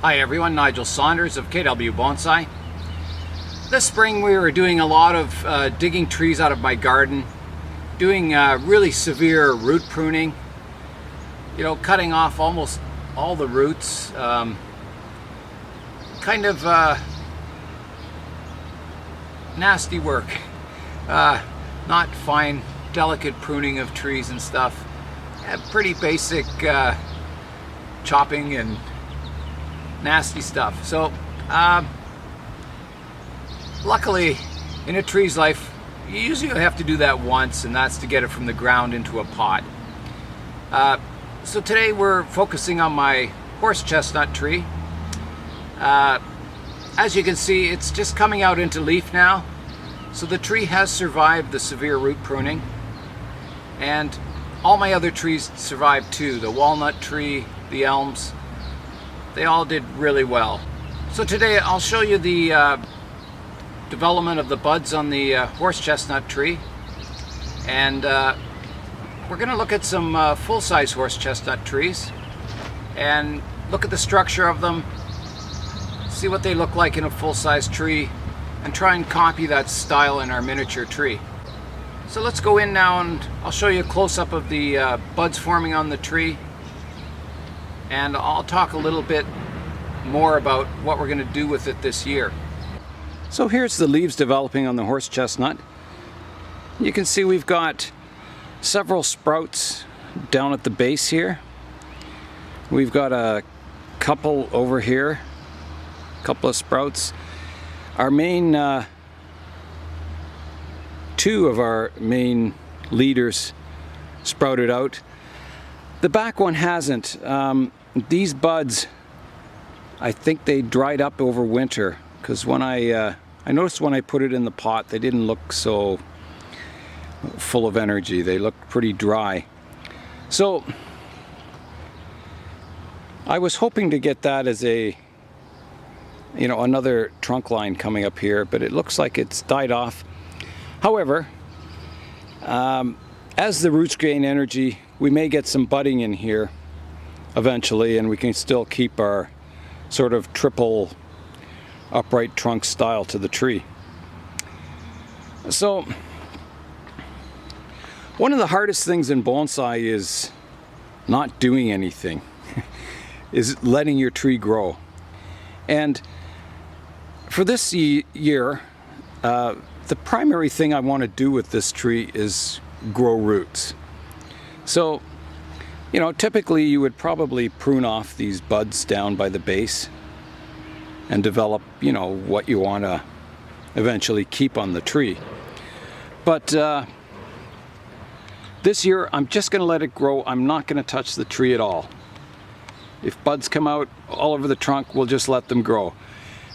Hi everyone, Nigel Saunders of KW Bonsai. This spring we were doing a lot of digging trees out of my garden, doing really severe root pruning, cutting off almost all the roots, kind of nasty work, not fine, delicate pruning of trees and stuff, pretty basic chopping and nasty stuff. So luckily in a tree's life you usually have to do that once, and that's to get it from the ground into a pot. So today we're focusing on my horse chestnut tree. As you can see, it's just coming out into leaf now, so the tree has survived the severe root pruning, and all my other trees survived too. The walnut tree, the elms, they all did really well. So today I'll show you the development of the buds on the horse chestnut tree, and we're going to look at some full-size horse chestnut trees and look at the structure of them, see what they look like in a full-size tree, and try and copy that style in our miniature tree. So let's go in now and I'll show you a close-up of the buds forming on the tree, and I'll talk a little bit more about what we're going to do with it this year. So here's the leaves developing on the horse chestnut. You can see we've got several sprouts down at the base here. We've got a couple over here, a couple of sprouts. Our main two of our main leaders sprouted out. The back one hasn't. These buds, I think they dried up over winter, because when I noticed when I put it in the pot, they didn't look so full of energy. They looked pretty dry. So I was hoping to get that as a another trunk line coming up here, but it looks like it's died off. However, as the roots gain energy, we may get some budding in here eventually, and we can still keep our sort of triple upright trunk style to the tree. So one of the hardest things in bonsai is not doing anything, is letting your tree grow. And for this year, the primary thing I want to do with this tree is grow roots. So, typically you would probably prune off these buds down by the base and develop, what you want to eventually keep on the tree. But this year I'm just going to let it grow. I'm not going to touch the tree at all. If buds come out all over the trunk, we'll just let them grow.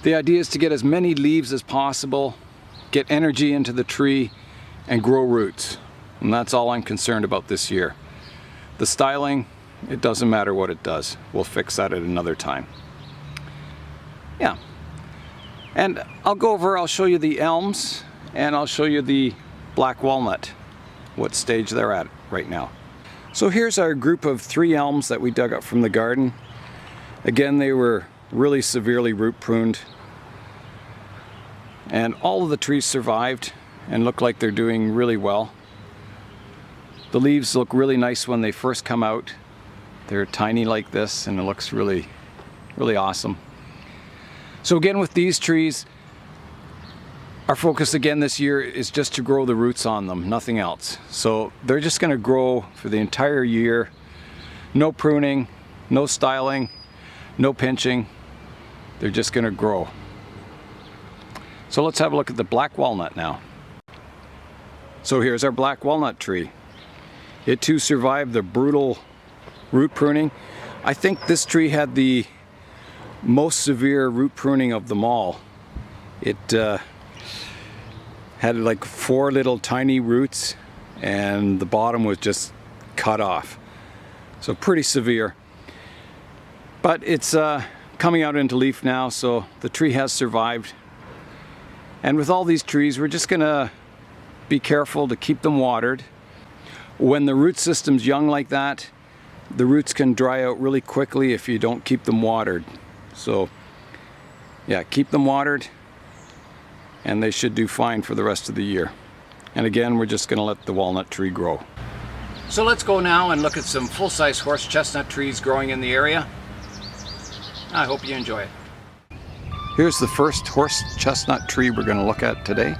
The idea is to get as many leaves as possible, get energy into the tree, and grow roots. And that's all I'm concerned about this year. The styling, it doesn't matter what it does. We'll fix that at another time. Yeah. And I'll show you the elms, and I'll show you the black walnut, what stage they're at right now. So here's our group of 3 elms that we dug up from the garden. Again, they were really severely root pruned, and all of the trees survived and look like they're doing really well. The leaves look really nice when they first come out. They're tiny like this, and it looks really, really awesome. So again, with these trees, our focus again this year is just to grow the roots on them, nothing else. So they're just going to grow for the entire year. No pruning, no styling, no pinching. They're just going to grow. So let's have a look at the black walnut now. So here's our black walnut tree. It too survived the brutal root pruning. I think this tree had the most severe root pruning of them all. It had like 4 little tiny roots, and the bottom was just cut off. So pretty severe. But it's coming out into leaf now, so the tree has survived. And with all these trees, we're just gonna be careful to keep them watered. When the root system's young like that, the roots can dry out really quickly if you don't keep them watered. So yeah, keep them watered and they should do fine for the rest of the year. And again, we're just going to let the walnut tree grow. So let's go now and look at some full-size horse chestnut trees growing in the area. I hope you enjoy it. Here's the first horse chestnut tree we're going to look at today.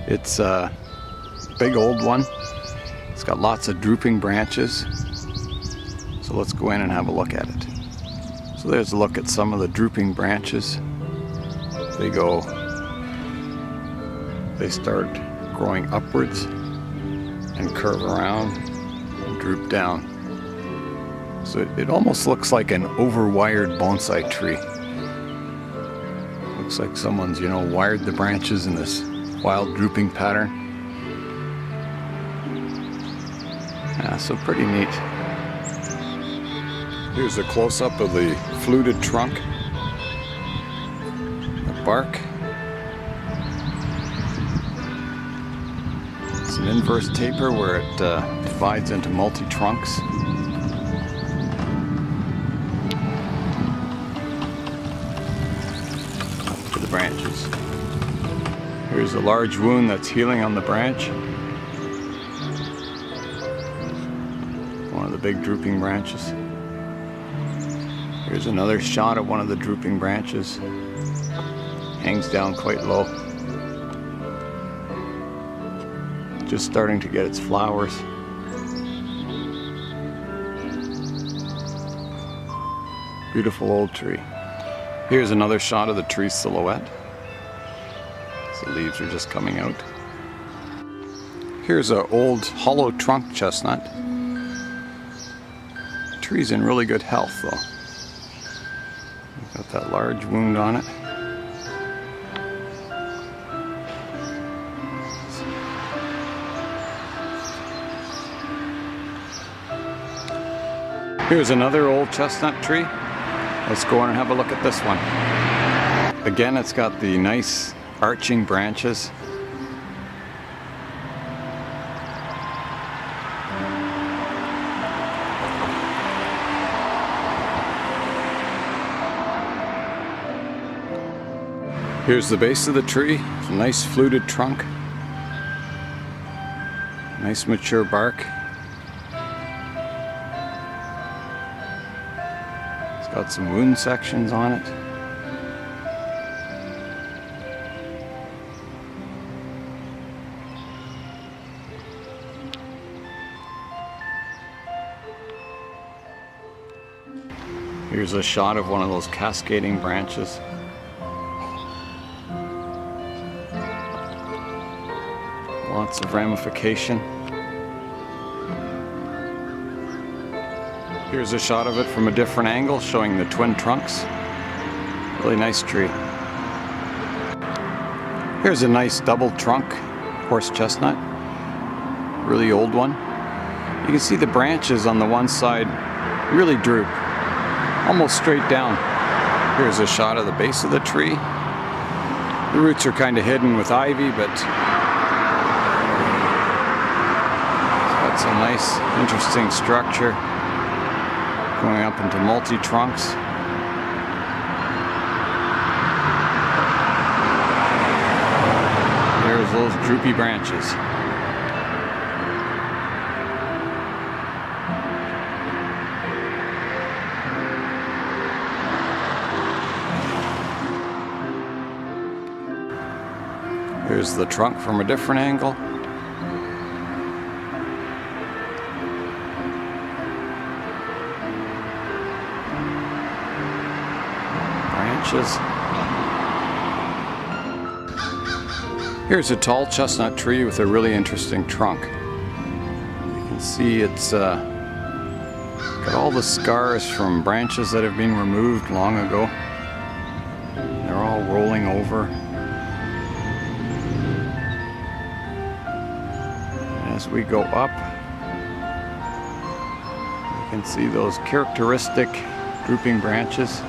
It's a big old one. It's got lots of drooping branches. So let's go in and have a look at it. So there's a look at some of the drooping branches. They start growing upwards and curve around and droop down. So it almost looks like an overwired bonsai tree. Looks like someone's, wired the branches in this wild drooping pattern. Yeah, so pretty neat. Here's a close-up of the fluted trunk, the bark. It's an inverse taper where it divides into multi-trunks. Up to the branches. Here's a large wound that's healing on the branch. One of the big drooping branches. Here's another shot of one of the drooping branches. Hangs down quite low. Just starting to get its flowers. Beautiful old tree. Here's another shot of the tree's silhouette. The leaves are just coming out. Here's an old hollow trunk chestnut. The tree's in really good health though. Got that large wound on it. Here's another old chestnut tree. Let's go in and have a look at this one. Again, it's got the nice arching branches. Here's the base of the tree. It's a nice fluted trunk. Nice mature bark. It's got some wound sections on it. Here's a shot of one of those cascading branches. Lots of ramification. Here's a shot of it from a different angle showing the twin trunks. Really nice tree. Here's a nice double trunk horse chestnut. Really old one. You can see the branches on the one side really droop. Almost straight down. Here's a shot of the base of the tree. The roots are kind of hidden with ivy, but it's got some nice, interesting structure going up into multi-trunks. There's those droopy branches. Here's the trunk from a different angle. Branches. Here's a tall chestnut tree with a really interesting trunk. You can see it's got all the scars from branches that have been removed long ago. They're all rolling over. As we go up, you can see those characteristic drooping branches.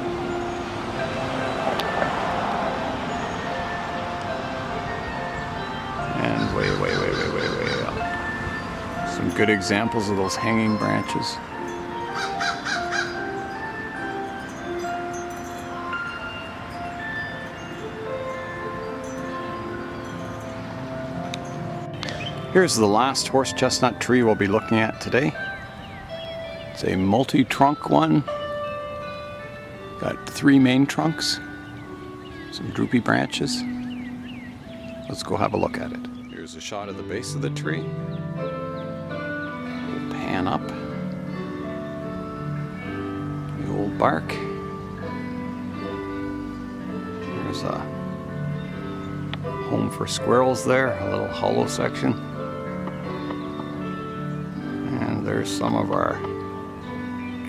And way up. Some good examples of those hanging branches. Here's the last horse chestnut tree we'll be looking at today. It's a multi-trunk one. Got 3 main trunks, some droopy branches. Let's go have a look at it. Here's a shot of the base of the tree. We'll pan up. The old bark. There's a home for squirrels there, a little hollow section. And there's some of our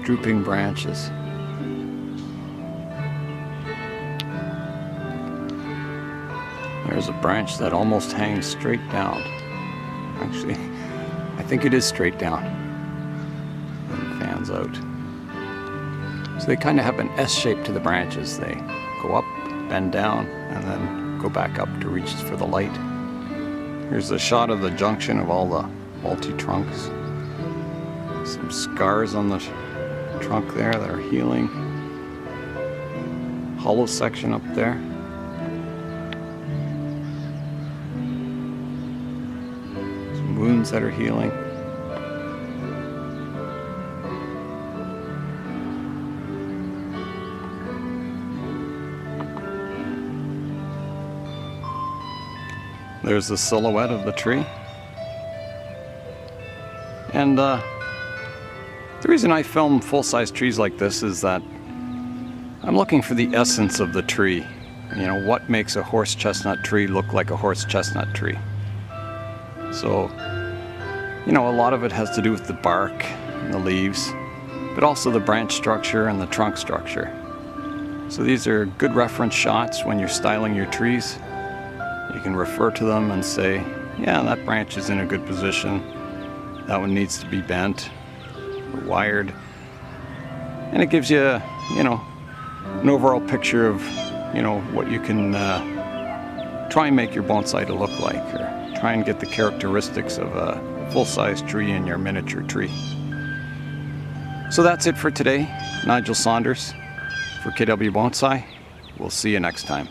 drooping branches. There's a branch that almost hangs straight down. Actually, I think it is straight down. And fans out. So they kind of have an S shape to the branches. They go up, bend down, and then go back up to reach for the light. Here's a shot of the junction of all the multi-trunks. Some scars on the trunk there that are healing. Hollow section up there. Some wounds that are healing. There's the silhouette of the tree. And the reason I film full-size trees like this is that I'm looking for the essence of the tree. You know, what makes a horse chestnut tree look like a horse chestnut tree. So, you know, a lot of it has to do with the bark and the leaves, but also the branch structure and the trunk structure. So these are good reference shots when you're styling your trees. You can refer to them and say, yeah, that branch is in a good position. That one needs to be bent or wired. And it gives you, you know, an overall picture of, you know, what you can try and make your bonsai to look like, or try and get the characteristics of a full-size tree in your miniature tree. So that's it for today. Nigel Saunders for KW Bonsai. We'll see you next time.